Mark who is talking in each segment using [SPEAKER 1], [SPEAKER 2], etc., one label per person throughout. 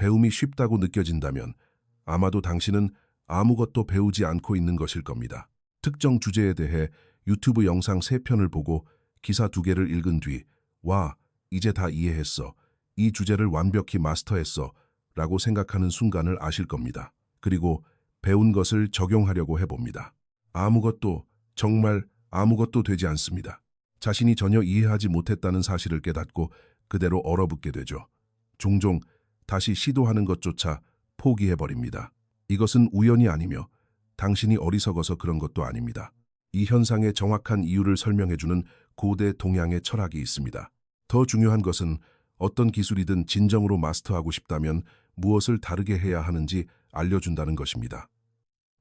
[SPEAKER 1] 배움이 쉽다고 느껴진다면 아마도 당신은 아무것도 배우지 않고 있는 것일 겁니다. 특정 주제에 대해 유튜브 영상 3편을 보고 기사 2개를 읽은 뒤 와, 이제 다 이해했어. 이 주제를 완벽히 마스터했어. 라고 생각하는 순간을 아실 겁니다. 그리고 배운 것을 적용하려고 해봅니다. 아무것도, 정말 아무것도 되지 않습니다. 자신이 전혀 이해하지 못했다는 사실을 깨닫고 그대로 얼어붙게 되죠. 종종 다시 시도하는 것조차 포기해버립니다. 이것은 우연이 아니며 당신이 어리석어서 그런 것도 아닙니다. 이 현상의 정확한 이유를 설명해주는 고대 동양의 철학이 있습니다. 더 중요한 것은 어떤 기술이든 진정으로 마스터하고 싶다면 무엇을 다르게 해야 하는지 알려준다는 것입니다.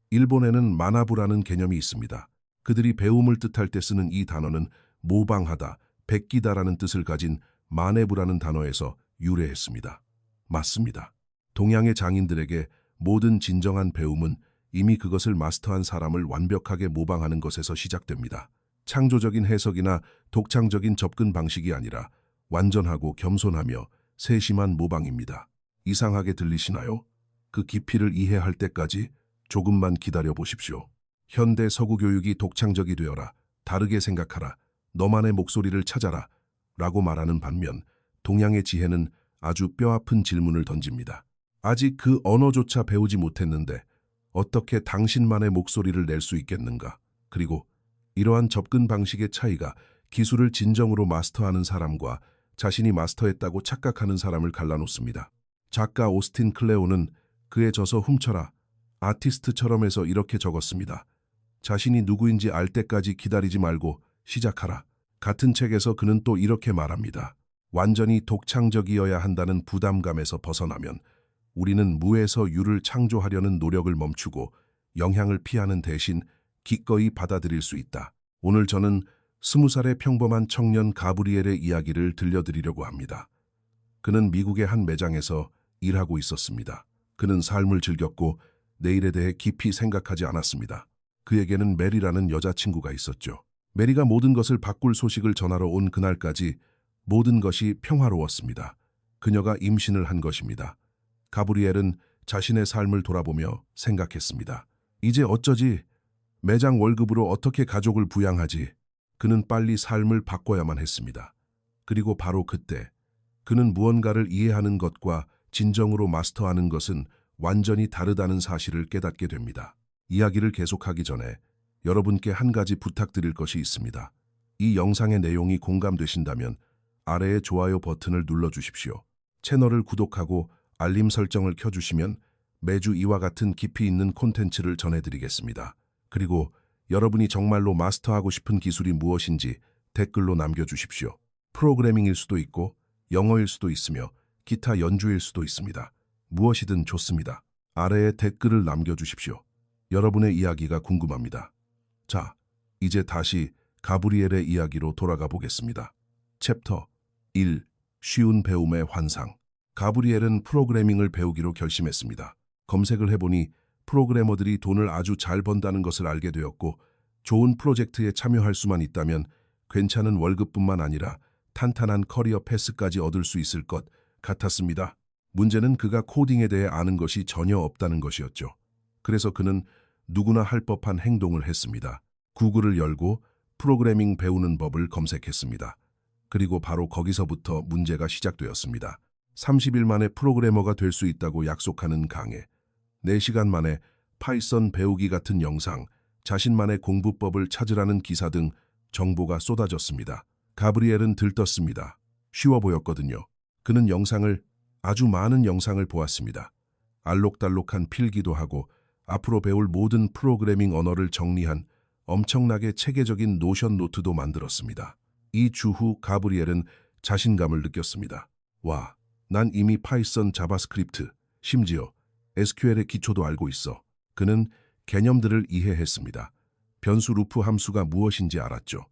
[SPEAKER 1] 일본에는 마나부라는 개념이 있습니다. 그들이 배움을 뜻할 때 쓰는 이 단어는 모방하다, 베끼다라는 뜻을 가진 마네부라는 단어에서 유래했습니다. 맞습니다. 동양의 장인들에게 모든 진정한 배움은 이미 그것을 마스터한 사람을 완벽하게 모방하는 것에서 시작됩니다. 창조적인 해석이나 독창적인 접근 방식이 아니라 완전하고 겸손하며 세심한 모방입니다. 이상하게 들리시나요? 그 깊이를 이해할 때까지 조금만 기다려 보십시오. 현대 서구 교육이 독창적이 되어라, 다르게 생각하라, 너만의 목소리를 찾아라 라고 말하는 반면 동양의 지혜는 아주 뼈아픈 질문을 던집니다. 아직 그 언어조차 배우지 못했는데 어떻게 당신만의 목소리를 낼 수 있겠는가? 그리고 이러한 접근 방식의 차이가 기술을 진정으로 마스터하는 사람과 자신이 마스터했다고 착각하는 사람을 갈라놓습니다. 작가 오스틴 클레오는 그의 저서 훔쳐라, 아티스트처럼에서 이렇게 적었습니다. 자신이 누구인지 알 때까지 기다리지 말고 시작하라. 같은 책에서 그는 또 이렇게 말합니다. 완전히 독창적이어야 한다는 부담감에서 벗어나면 우리는 무에서 유를 창조하려는 노력을 멈추고 영향을 피하는 대신 기꺼이 받아들일 수 있다. 오늘 저는 20살의 평범한 청년 가브리엘의 이야기를 들려드리려고 합니다. 그는 미국의 한 매장에서 일하고 있었습니다. 그는 삶을 즐겼고 내일에 대해 깊이 생각하지 않았습니다. 그에게는 메리라는 여자친구가 있었죠. 메리가 모든 것을 바꿀 소식을 전하러 온 그날까지 모든 것이 평화로웠습니다. 그녀가 임신을 한 것입니다. 가브리엘은 자신의 삶을 돌아보며 생각했습니다. 이제 어쩌지? 매장 월급으로 어떻게 가족을 부양하지? 그는 빨리 삶을 바꿔야만 했습니다. 그리고 바로 그때 그는 무언가를 이해하는 것과 진정으로 마스터하는 것은 완전히 다르다는 사실을 깨닫게 됩니다. 이야기를 계속하기 전에 여러분께 한 가지 부탁드릴 것이 있습니다. 이 영상의 내용이 공감되신다면 아래의 좋아요 버튼을 눌러주십시오. 채널을 구독하고 알림 설정을 켜주시면 매주 이와 같은 깊이 있는 콘텐츠를 전해드리겠습니다. 그리고 여러분이 정말로 마스터하고 싶은 기술이 무엇인지 댓글로 남겨주십시오. 프로그래밍일 수도 있고 영어일 수도 있으며 기타 연주일 수도 있습니다. 무엇이든 좋습니다. 아래에 댓글을 남겨주십시오. 여러분의 이야기가 궁금합니다. 자, 이제 다시 가브리엘의 이야기로 돌아가 보겠습니다. 챕터 1. 쉬운 배움의 환상. 가브리엘은 프로그래밍을 배우기로 결심했습니다. 검색을 해보니 프로그래머들이 돈을 아주 잘 번다는 것을 알게 되었고 좋은 프로젝트에 참여할 수만 있다면 괜찮은 월급뿐만 아니라 탄탄한 커리어 패스까지 얻을 수 있을 것 같았습니다. 문제는 그가 코딩에 대해 아는 것이 전혀 없다는 것이었죠. 그래서 그는 누구나 할 법한 행동을 했습니다. 구글을 열고 프로그래밍 배우는 법을 검색했습니다. 그리고 바로 거기서부터 문제가 시작되었습니다. 30일 만에 프로그래머가 될 수 있다고 약속하는 강의, 4시간 만에 파이썬 배우기 같은 영상, 자신만의 공부법을 찾으라는 기사 등 정보가 쏟아졌습니다. 가브리엘은 들떴습니다. 쉬워 보였거든요. 그는 아주 많은 영상을 보았습니다. 알록달록한 필기도 하고 앞으로 배울 모든 프로그래밍 언어를 정리한 엄청나게 체계적인 노션 노트도 만들었습니다. 이 주 후 가브리엘은 자신감을 느꼈습니다. 와, 난 이미 파이썬, 자바스크립트, 심지어 SQL의 기초도 알고 있어. 그는 개념들을 이해했습니다. 변수 루프 함수가 무엇인지 알았죠.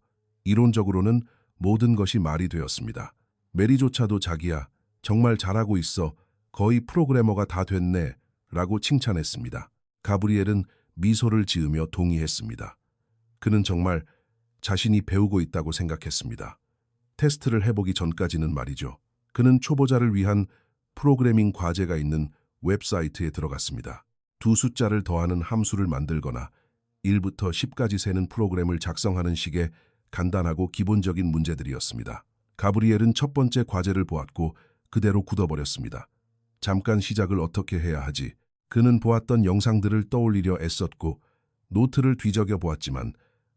[SPEAKER 1] 이론적으로는 모든 것이 말이 되었습니다. 메리조차도 자기야, 정말 잘하고 있어. 거의 프로그래머가 다 됐네. 라고 칭찬했습니다. 가브리엘은 미소를 지으며 동의했습니다. 그는 정말 자신이 배우고 있다고 생각했습니다. 테스트를 해보기 전까지는 말이죠. 그는 초보자를 위한 프로그래밍 과제가 있는 웹사이트에 들어갔습니다. 두 숫자를 더하는 함수를 만들거나 1부터 10까지 세는 프로그램을 작성하는 식의 간단하고 기본적인 문제들이었습니다. 가브리엘은 첫 번째 과제를 보았고 그대로 굳어버렸습니다. 잠깐 시작을 어떻게 해야 하지? 그는 보았던 영상들을 떠올리려 애썼고 노트를 뒤적여 보았지만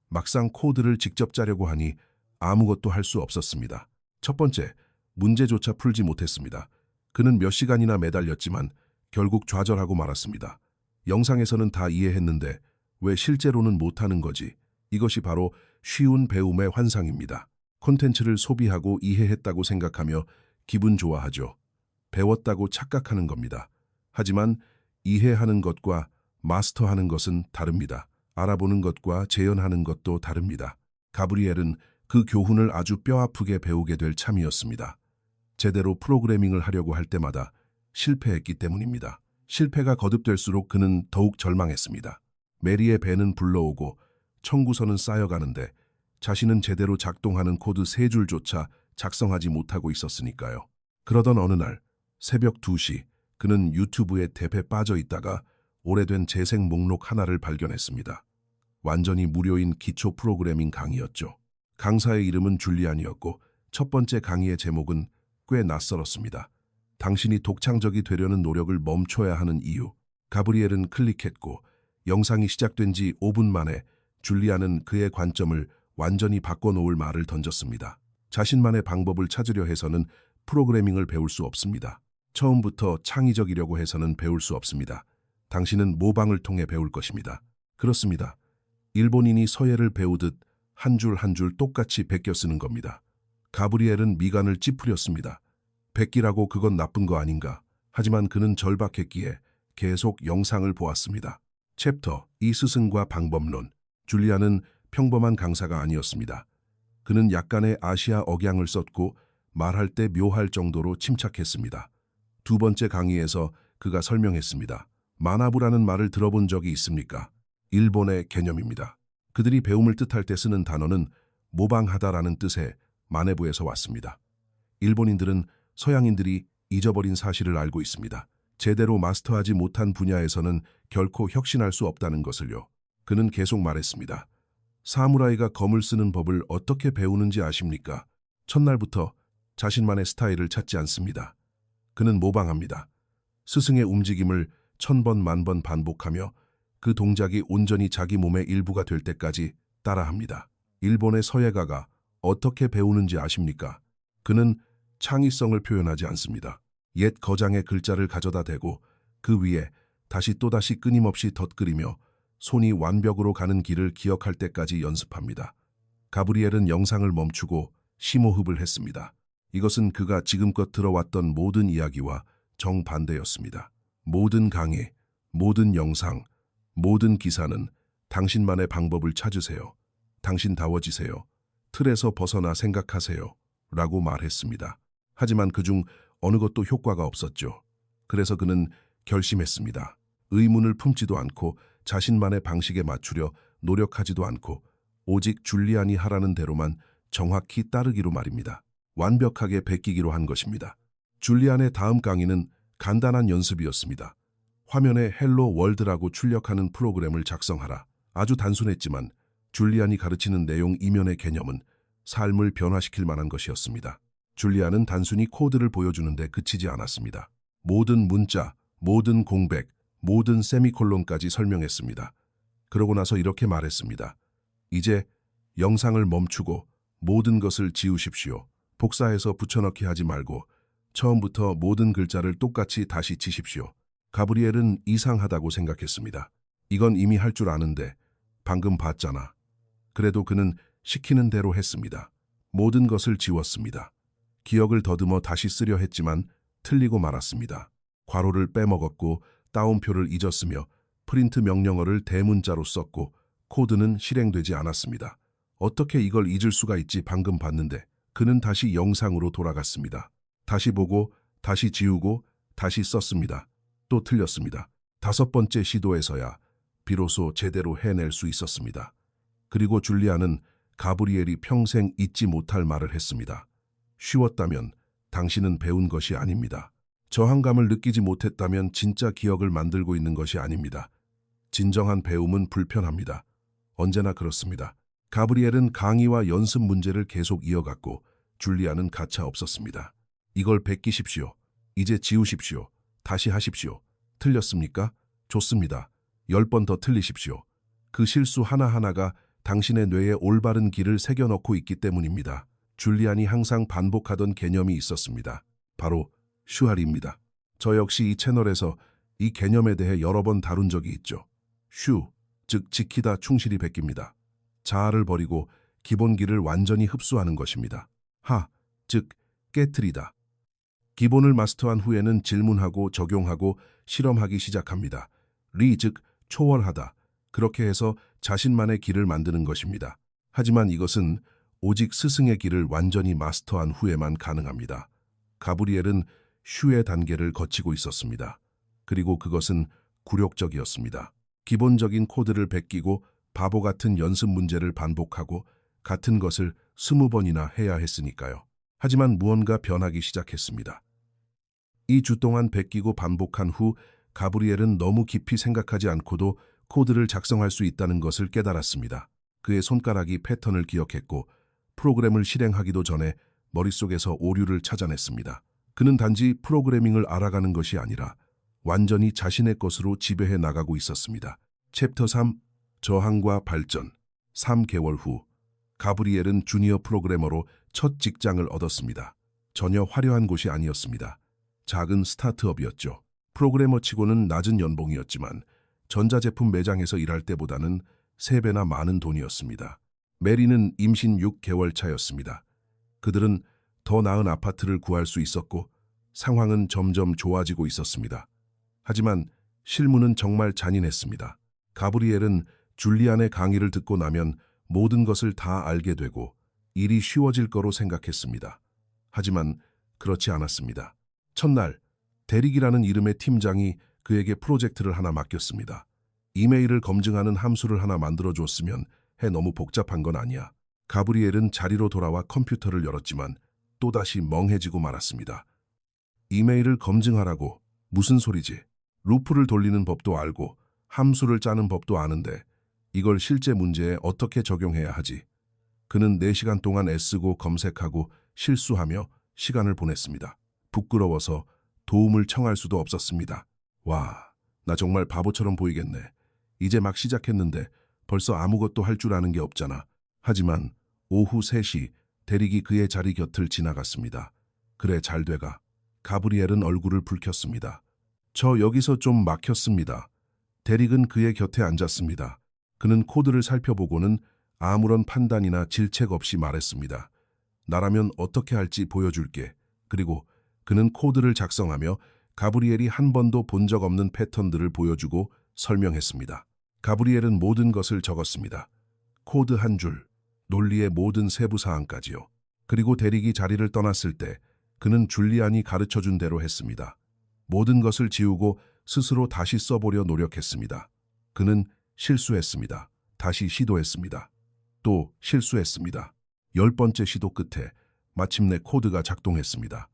[SPEAKER 1] 막상 코드를 직접 짜려고 하니 아무것도 할 수 없었습니다. 첫 번째, 문제조차 풀지 못했습니다. 그는 몇 시간이나 매달렸지만 결국 좌절하고 말았습니다. 영상에서는 다 이해했는데 왜 실제로는 못하는 거지? 이것이 바로 쉬운 배움의 환상입니다. 콘텐츠를 소비하고 이해했다고 생각하며 기분 좋아하죠. 배웠다고 착각하는 겁니다. 하지만 이해하는 것과 마스터하는 것은 다릅니다. 알아보는 것과 재현하는 것도 다릅니다. 가브리엘은 그 교훈을 아주 뼈아프게 배우게 될 참이었습니다. 제대로 프로그래밍을 하려고 할 때마다 실패했기 때문입니다. 실패가 거듭될수록 그는 더욱 절망했습니다. 메리의 배는 불러오고 청구서는 쌓여가는데 자신은 제대로 작동하는 코드 3줄조차 작성하지 못하고 있었으니까요. 그러던 어느 날 새벽 2시 그는 유튜브에 대패 빠져 있다가 오래된 재생 목록 하나를 발견했습니다. 완전히 무료인 기초 프로그래밍 강의였죠. 강사의 이름은 줄리안이었고 첫 번째 강의의 제목은 꽤 낯설었습니다. 당신이 독창적이 되려는 노력을 멈춰야 하는 이유. 가브리엘은 클릭했고 영상이 시작된 지 5분 만에 줄리안은 그의 관점을 완전히 바꿔놓을 말을 던졌습니다. 자신만의 방법을 찾으려 해서는 프로그래밍을 배울 수 없습니다. 처음부터 창의적이려고 해서는 배울 수 없습니다. 당신은 모방을 통해 배울 것입니다. 그렇습니다. 일본인이 서예를 배우듯 한 줄 한 줄 똑같이 베껴 쓰는 겁니다. 가브리엘은 미간을 찌푸렸습니다. 베끼라고 그건 나쁜 거 아닌가. 하지만 그는 절박했기에 계속 영상을 보았습니다. 챕터 이 스승과 방법론. 줄리안은 평범한 강사가 아니었습니다. 그는 약간의 아시아 억양을 썼고 말할 때 묘할 정도로 침착했습니다. 두 번째 강의에서 그가 설명했습니다. 마나부라는 말을 들어본 적이 있습니까? 일본의 개념입니다. 그들이 배움을 뜻할 때 쓰는 단어는 모방하다라는 뜻의 마네부에서 왔습니다. 일본인들은 서양인들이 잊어버린 사실을 알고 있습니다. 제대로 마스터하지 못한 분야에서는 결코 혁신할 수 없다는 것을요. 그는 계속 말했습니다. 사무라이가 검을 쓰는 법을 어떻게 배우는지 아십니까? 첫날부터 자신만의 스타일을 찾지 않습니다. 그는 모방합니다. 스승의 움직임을 1000번 만번 반복하며 그 동작이 온전히 자기 몸의 일부가 될 때까지 따라합니다. 일본의 서예가가 어떻게 배우는지 아십니까? 그는 창의성을 표현하지 않습니다. 옛 거장의 글자를 가져다 대고 그 위에 다시 또다시 끊임없이 덧그리며 손이 완벽으로 가는 길을 기억할 때까지 연습합니다. 가브리엘은 영상을 멈추고 심호흡을 했습니다. 이것은 그가 지금껏 들어왔던 모든 이야기와 정반대였습니다. 모든 강의, 모든 영상, 모든 기사는 당신만의 방법을 찾으세요. 당신다워지세요. 틀에서 벗어나 생각하세요. 라고 말했습니다. 하지만 그중 어느 것도 효과가 없었죠. 그래서 그는 결심했습니다. 의문을 품지도 않고 자신만의 방식에 맞추려 노력하지도 않고 오직 줄리안이 하라는 대로만 정확히 따르기로 말입니다. 완벽하게 베끼기로 한 것입니다. 줄리안의 다음 강의는 간단한 연습이었습니다. 화면에 헬로 월드라고 출력하는 프로그램을 작성하라. 아주 단순했지만 줄리안이 가르치는 내용 이면의 개념은 삶을 변화시킬 만한 것이었습니다. 줄리안은 단순히 코드를 보여주는데 그치지 않았습니다. 모든 문자, 모든 공백, 모든 세미콜론까지 설명했습니다. 그러고 나서 이렇게 말했습니다. 이제 영상을 멈추고 모든 것을 지우십시오. 복사해서 붙여넣기 하지 말고 처음부터 모든 글자를 똑같이 다시 치십시오. 가브리엘은 이상하다고 생각했습니다. 이건 이미 할 줄 아는데 방금 봤잖아. 그래도 그는 시키는 대로 했습니다. 모든 것을 지웠습니다. 기억을 더듬어 다시 쓰려 했지만 틀리고 말았습니다. 괄호를 빼먹었고 따옴표를 잊었으며 프린트 명령어를 대문자로 썼고 코드는 실행되지 않았습니다. 어떻게 이걸 잊을 수가 있지 방금 봤는데. 그는 다시 영상으로 돌아갔습니다. 다시 보고 다시 지우고 다시 썼습니다. 또 틀렸습니다. 5번째 시도에서야 비로소 제대로 해낼 수 있었습니다. 그리고 줄리안은 가브리엘이 평생 잊지 못할 말을 했습니다. 쉬웠다면 당신은 배운 것이 아닙니다. 저항감을 느끼지 못했다면 진짜 기억을 만들고 있는 것이 아닙니다. 진정한 배움은 불편합니다. 언제나 그렇습니다. 가브리엘은 강의와 연습 문제를 계속 이어갔고 줄리아는 가차 없었습니다. 이걸 베끼십시오. 이제 지우십시오. 다시 하십시오. 틀렸습니까? 좋습니다. 10번 더 틀리십시오. 그 실수 하나하나가 당신의 뇌에 올바른 길을 새겨넣고 있기 때문입니다. 줄리안이 항상 반복하던 개념이 있었습니다. 바로 슈알입니다. 저 역시 이 채널에서 이 개념에 대해 여러 번 다룬 적이 있죠. 슈, 즉 지키다 충실히 베낍니다. 자아를 버리고 기본기를 완전히 흡수하는 것입니다. 하, 즉 깨트리다. 기본을 마스터한 후에는 질문하고 적용하고 실험하기 시작합니다. 리, 즉 초월하다. 그렇게 해서 자신만의 길을 만드는 것입니다. 하지만 이것은 오직 스승의 길을 완전히 마스터한 후에만 가능합니다. 가브리엘은 슈의 단계를 거치고 있었습니다. 그리고 그것은 굴욕적이었습니다. 기본적인 코드를 베끼고 바보 같은 연습 문제를 반복하고 같은 것을 20번이나 해야 했으니까요. 하지만 무언가 변하기 시작했습니다. 이 주 동안 베끼고 반복한 후 가브리엘은 너무 깊이 생각하지 않고도 코드를 작성할 수 있다는 것을 깨달았습니다. 그의 손가락이 패턴을 기억했고 프로그램을 실행하기도 전에 머릿속에서 오류를 찾아냈습니다. 그는 단지 프로그래밍을 알아가는 것이 아니라 완전히 자신의 것으로 지배해 나가고 있었습니다. 챕터 3. 저항과 발전. 3개월 후 가브리엘은 주니어 프로그래머로 첫 직장을 얻었습니다. 전혀 화려한 곳이 아니었습니다. 작은 스타트업이었죠. 프로그래머치고는 낮은 연봉이었지만 전자제품 매장에서 일할 때보다는 3배나 많은 돈이었습니다. 메리는 임신 6개월 차였습니다. 그들은 더 나은 아파트를 구할 수 있었고 상황은 점점 좋아지고 있었습니다. 하지만 실무는 정말 잔인했습니다. 가브리엘은 줄리안의 강의를 듣고 나면 모든 것을 다 알게 되고 일이 쉬워질 거로 생각했습니다. 하지만 그렇지 않았습니다. 첫날, 데릭이라는 이름의 팀장이 그에게 프로젝트를 하나 맡겼습니다. 이메일을 검증하는 함수를 하나 만들어줬으면 해. 너무 복잡한 건 아니야. 가브리엘은 자리로 돌아와 컴퓨터를 열었지만 또다시 멍해지고 말았습니다. 이메일을 검증하라고? 무슨 소리지? 루프를 돌리는 법도 알고 함수를 짜는 법도 아는데 이걸 실제 문제에 어떻게 적용해야 하지? 그는 4시간 동안 애쓰고 검색하고 실수하며 시간을 보냈습니다. 부끄러워서 도움을 청할 수도 없었습니다. 와, 나 정말 바보처럼 보이겠네. 이제 막 시작했는데 벌써 아무것도 할 줄 아는 게 없잖아. 하지만 오후 3시 데릭이 그의 자리 곁을 지나갔습니다. 그래, 잘 돼가. 가브리엘은 얼굴을 붉혔습니다. 저 여기서 좀 막혔습니다. 데릭은 그의 곁에 앉았습니다. 그는 코드를 살펴보고는 아무런 판단이나 질책 없이 말했습니다. 나라면 어떻게 할지 보여줄게. 그리고 그는 코드를 작성하며 가브리엘이 한 번도 본 적 없는 패턴들을 보여주고 설명했습니다. 가브리엘은 모든 것을 적었습니다. 코드 한 줄, 논리의 모든 세부 사항까지요. 그리고 데릭이 자리를 떠났을 때 그는 줄리안이 가르쳐준 대로 했습니다. 모든 것을 지우고 스스로 다시 써보려 노력했습니다. 그는 실수했습니다. 다시 시도했습니다. 또 실수했습니다. 10번째 시도 끝에 마침내 코드가 작동했습니다.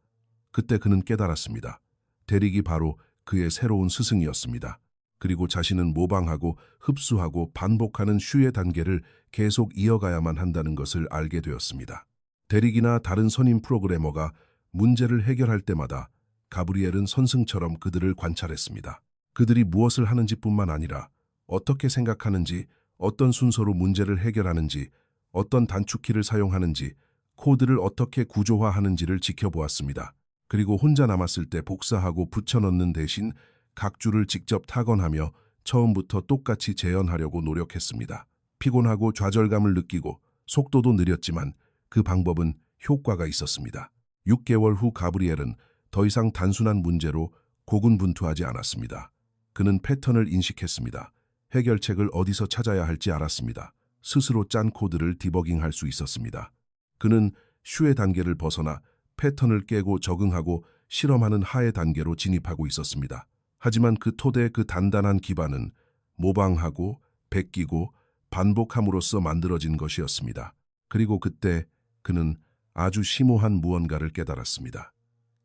[SPEAKER 1] 그때 그는 깨달았습니다. 데릭이 바로 그의 새로운 스승이었습니다. 그리고 자신은 모방하고 흡수하고 반복하는 슈의 단계를 계속 이어가야만 한다는 것을 알게 되었습니다. 데릭이나 다른 선임 프로그래머가 문제를 해결할 때마다 가브리엘은 선승처럼 그들을 관찰했습니다. 그들이 무엇을 하는지뿐만 아니라 어떻게 생각하는지, 어떤 순서로 문제를 해결하는지, 어떤 단축키를 사용하는지, 코드를 어떻게 구조화하는지를 지켜보았습니다. 그리고 혼자 남았을 때 복사하고 붙여넣는 대신 각 줄을 직접 타건하며 처음부터 똑같이 재현하려고 노력했습니다. 피곤하고 좌절감을 느끼고 속도도 느렸지만 그 방법은 효과가 있었습니다. 6개월 후 가브리엘은 더 이상 단순한 문제로 고군분투하지 않았습니다. 그는 패턴을 인식했습니다. 해결책을 어디서 찾아야 할지 알았습니다. 스스로 짠 코드를 디버깅할 수 있었습니다. 그는 슈의 단계를 벗어나 패턴을 깨고 적응하고 실험하는 하의 단계로 진입하고 있었습니다. 하지만 그 토대의 그 단단한 기반은 모방하고 베끼고 반복함으로써 만들어진 것이었습니다. 그리고 그때 그는 아주 심오한 무언가를 깨달았습니다.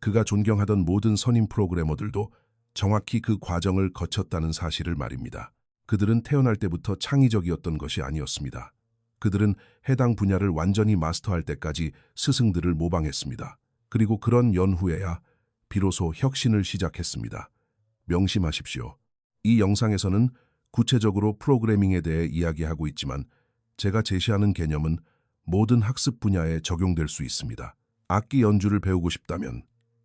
[SPEAKER 1] 그가 존경하던 모든 선임 프로그래머들도 정확히 그 과정을 거쳤다는 사실을 말입니다. 그들은 태어날 때부터 창의적이었던 것이 아니었습니다. 그들은 해당 분야를 완전히 마스터할 때까지 스승들을 모방했습니다. 그리고 그런 연후에야 비로소 혁신을 시작했습니다. 명심하십시오. 이 영상에서는 구체적으로 프로그래밍에 대해 이야기하고 있지만 제가 제시하는 개념은 모든 학습 분야에 적용될 수 있습니다. 악기 연주를 배우고 싶다면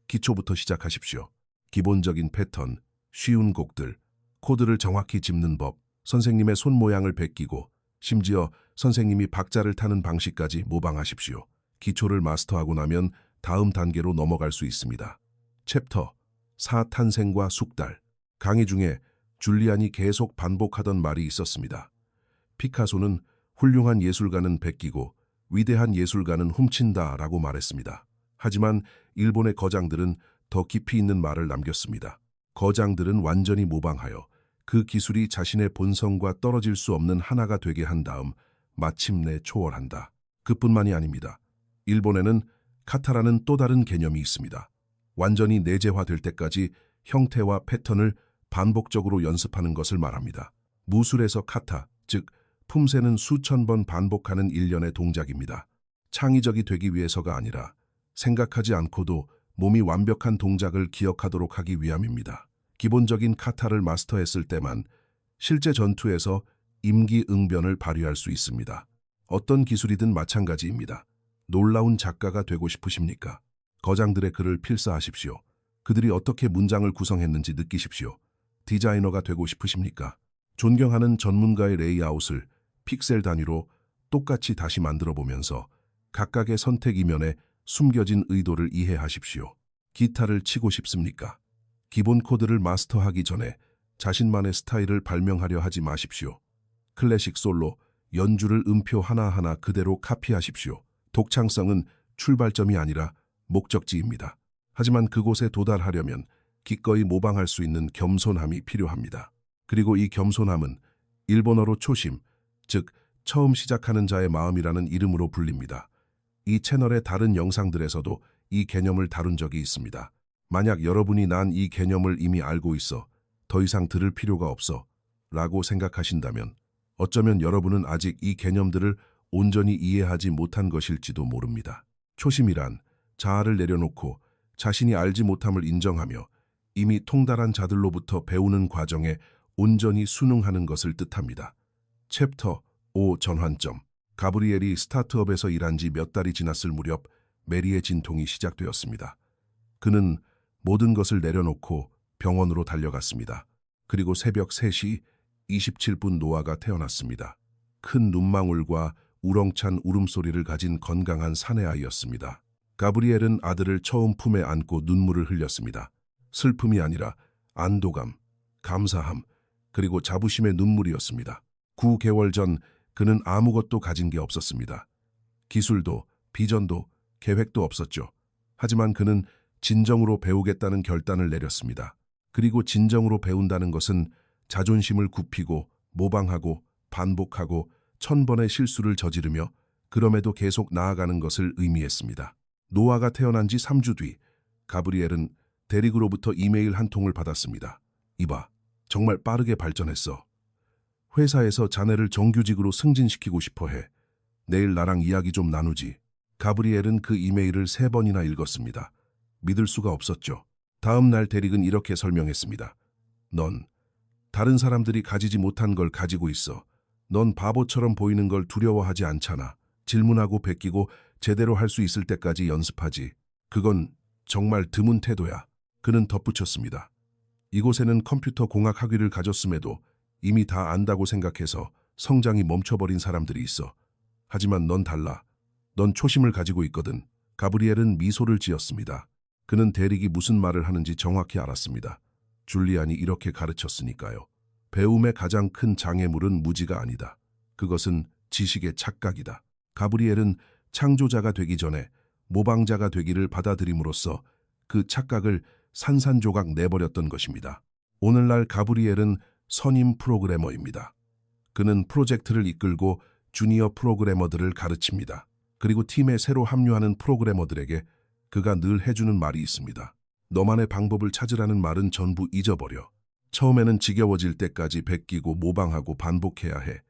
[SPEAKER 1] 기초부터 시작하십시오. 기본적인 패턴, 쉬운 곡들, 코드를 정확히 짚는 법, 선생님의 손 모양을 베끼고 심지어 선생님이 박자를 타는 방식까지 모방하십시오. 기초를 마스터하고 나면 다음 단계로 넘어갈 수 있습니다. 챕터 4 탄생과 숙달. 강의 중에 줄리안이 계속 반복하던 말이 있었습니다. 피카소는 훌륭한 예술가는 베끼고 위대한 예술가는 훔친다 라고 말했습니다. 하지만 일본의 거장들은 더 깊이 있는 말을 남겼습니다. 거장들은 완전히 모방하여 그 기술이 자신의 본성과 떨어질 수 없는 하나가 되게 한 다음 마침내 초월한다. 그뿐만이 아닙니다. 일본에는 카타라는 또 다른 개념이 있습니다. 완전히 내재화될 때까지 형태와 패턴을 반복적으로 연습하는 것을 말합니다. 무술에서 카타, 즉 품새는 수천 번 반복하는 일련의 동작입니다. 창의적이 되기 위해서가 아니라 생각하지 않고도 몸이 완벽한 동작을 기억하도록 하기 위함입니다. 기본적인 카타를 마스터했을 때만 실제 전투에서 임기응변을 발휘할 수 있습니다. 어떤 기술이든 마찬가지입니다. 놀라운 작가가 되고 싶으십니까? 거장들의 글을 필사하십시오. 그들이 어떻게 문장을 구성했는지 느끼십시오. 디자이너가 되고 싶으십니까? 존경하는 전문가의 레이아웃을 픽셀 단위로 똑같이 다시 만들어 보면서 각각의 선택 이면에 숨겨진 의도를 이해하십시오. 기타를 치고 싶습니까? 기본 코드를 마스터하기 전에 자신만의 스타일을 발명하려 하지 마십시오. 클래식 솔로, 연주를 음표 하나하나 그대로 카피하십시오. 독창성은 출발점이 아니라 목적지입니다. 하지만 그곳에 도달하려면 기꺼이 모방할 수 있는 겸손함이 필요합니다. 그리고 이 겸손함은 일본어로 초심, 즉 처음 시작하는 자의 마음이라는 이름으로 불립니다. 이 채널의 다른 영상들에서도 이 개념을 다룬 적이 있습니다. 만약 여러분이 난 이 개념을 이미 알고 있어 더 이상 들을 필요가 없어 라고 생각하신다면 어쩌면 여러분은 아직 이 개념들을 온전히 이해하지 못한 것일지도 모릅니다. 초심이란 자아를 내려놓고 자신이 알지 못함을 인정하며 이미 통달한 자들로부터 배우는 과정에 온전히 순응하는 것을 뜻합니다. 챕터 5 전환점. 가브리엘이 스타트업에서 일한 지 몇 달이 지났을 무렵 메리의 진통이 시작되었습니다. 그는 모든 것을 내려놓고 병원으로 달려갔습니다. 그리고 새벽 3시 27분 노아가 태어났습니다. 큰 눈망울과 우렁찬 울음소리를 가진 건강한 사내아이였습니다. 가브리엘은 아들을 처음 품에 안고 눈물을 흘렸습니다. 슬픔이 아니라 안도감, 감사함, 그리고 자부심의 눈물이었습니다. 9개월 전 그는 아무것도 가진 게 없었습니다. 기술도, 비전도, 계획도 없었죠. 하지만 그는 진정으로 배우겠다는 결단을 내렸습니다. 그리고 진정으로 배운다는 것은 자존심을 굽히고 모방하고 반복하고 1000번의 실수를 저지르며 그럼에도 계속 나아가는 것을 의미했습니다. 노아가 태어난 지 3주 뒤 가브리엘은 대리그로부터 이메일 한 통을 받았습니다. 이봐, 정말 빠르게 발전했어. 회사에서 자네를 정규직으로 승진시키고 싶어 해. 내일 나랑 이야기 좀 나누지. 가브리엘은 그 이메일을 3번이나 읽었습니다. 믿을 수가 없었죠. 다음 날 대리는 이렇게 설명했습니다. 넌 다른 사람들이 가지지 못한 걸 가지고 있어. 넌 바보처럼 보이는 걸 두려워하지 않잖아. 질문하고 베끼고 제대로 할 수 있을 때까지 연습하지. 그건 정말 드문 태도야. 그는 덧붙였습니다. 이곳에는 컴퓨터 공학 학위를 가졌음에도 이미 다 안다고 생각해서 성장이 멈춰버린 사람들이 있어. 하지만 넌 달라. 넌 초심을 가지고 있거든. 가브리엘은 미소를 지었습니다. 그는 대릭이 무슨 말을 하는지 정확히 알았습니다. 줄리안이 이렇게 가르쳤으니까요. 배움의 가장 큰 장애물은 무지가 아니다. 그것은 지식의 착각이다. 가브리엘은 창조자가 되기 전에 모방자가 되기를 받아들임으로써 그 착각을 산산조각 내버렸던 것입니다. 오늘날 가브리엘은 선임 프로그래머입니다. 그는 프로젝트를 이끌고 주니어 프로그래머들을 가르칩니다. 그리고 팀에 새로 합류하는 프로그래머들에게 그가 늘 해주는 말이 있습니다. 너만의 방법을 찾으라는 말은 전부 잊어버려. 처음에는 지겨워질 때까지 베끼고 모방하고 반복해야 해.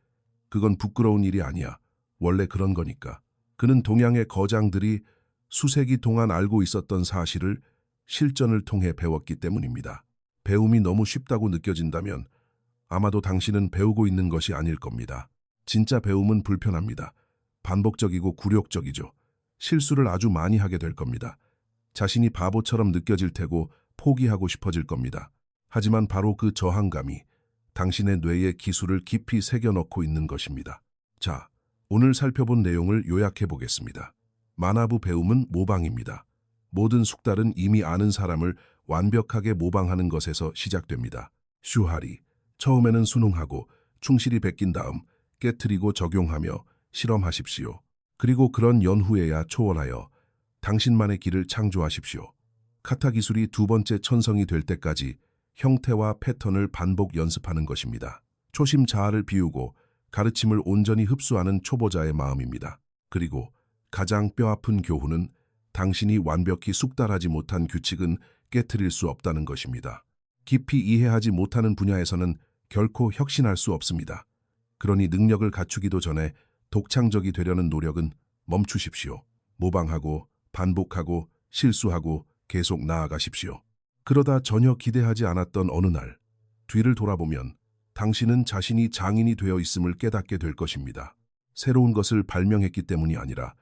[SPEAKER 1] 그건 부끄러운 일이 아니야. 원래 그런 거니까. 그는 동양의 거장들이 수세기 동안 알고 있었던 사실을 실전을 통해 배웠기 때문입니다. 배움이 너무 쉽다고 느껴진다면 아마도 당신은 배우고 있는 것이 아닐 겁니다. 진짜 배움은 불편합니다. 반복적이고 굴욕적이죠. 실수를 아주 많이 하게 될 겁니다. 자신이 바보처럼 느껴질 테고 포기하고 싶어질 겁니다. 하지만 바로 그 저항감이 당신의 뇌에 기술을 깊이 새겨넣고 있는 것입니다. 자, 오늘 살펴본 내용을 요약해 보겠습니다. 만화부 배움은 모방입니다. 모든 숙달은 이미 아는 사람을 완벽하게 모방하는 것에서 시작됩니다. 슈하리, 처음에는 순응하고 충실히 베낀 다음 깨트리고 적용하며 실험하십시오. 그리고 그런 연후에야 초월하여 당신만의 길을 창조하십시오. 카타 기술이 두 번째 천성이 될 때까지 형태와 패턴을 반복 연습하는 것입니다. 초심 자아를 비우고 가르침을 온전히 흡수하는 초보자의 마음입니다. 그리고 가장 뼈아픈 교훈은 당신이 완벽히 숙달하지 못한 규칙은 깨트릴 수 없다는 것입니다. 깊이 이해하지 못하는 분야에서는 결코 혁신할 수 없습니다. 그러니 능력을 갖추기도 전에 독창적이 되려는 노력은 멈추십시오. 모방하고 반복하고 실수하고 계속 나아가십시오. 그러다 전혀 기대하지 않았던 어느 날, 뒤를 돌아보면 당신은 자신이 장인이 되어 있음을 깨닫게 될 것입니다. 새로운 것을 발명했기 때문이 아니라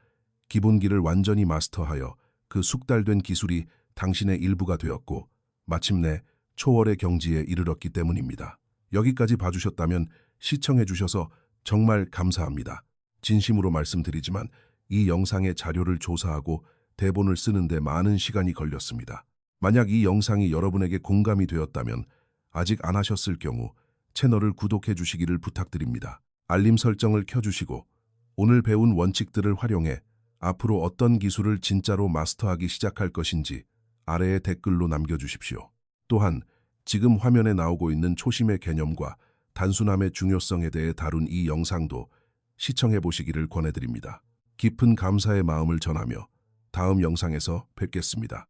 [SPEAKER 1] 기본기를 완전히 마스터하여 그 숙달된 기술이 당신의 일부가 되었고 마침내 초월의 경지에 이르렀기 때문입니다. 여기까지 봐주셨다면 시청해 주셔서 정말 감사합니다. 진심으로 말씀드리지만 이 영상의 자료를 조사하고 대본을 쓰는데 많은 시간이 걸렸습니다. 만약 이 영상이 여러분에게 공감이 되었다면 아직 안 하셨을 경우 채널을 구독해 주시기를 부탁드립니다. 알림 설정을 켜주시고 오늘 배운 원칙들을 활용해 앞으로 어떤 기술을 진짜로 마스터하기 시작할 것인지 아래에 댓글로 남겨주십시오. 또한 지금 화면에 나오고 있는 초심의 개념과 단순함의 중요성에 대해 다룬 이 영상도 시청해 보시기를 권해드립니다. 깊은 감사의 마음을 전하며 다음 영상에서 뵙겠습니다.